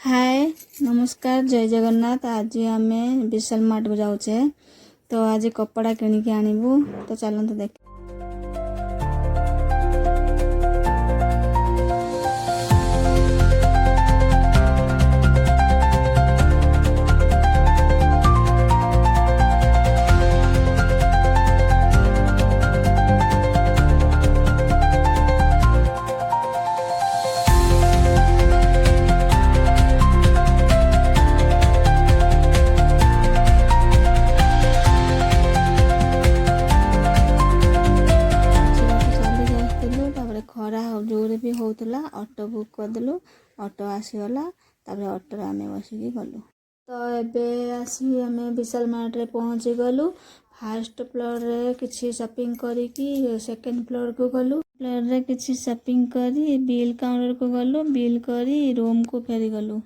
हाय नमस्कार जय जगन्नाथ। आज आम विशाल मार्ट को जाऊे तो आज कपड़ा किणिकी आनबू तो चलते देख। खरा जोर भी होता ऑटो बुक करदेलु ऑटो आसीगला ऑटो आम बसिकी गलु तो एबे आसी आम विशाल मार्ट रे पहुँची गलु। फास्ट फ्लोर रे किसी शॉपिंग करी सेकेंड फ्लोर को गलु। फ्लोर रे किसी शॉपिंग करी बिल काउंटर को गलु बिल करी रूम को फेरी गलु।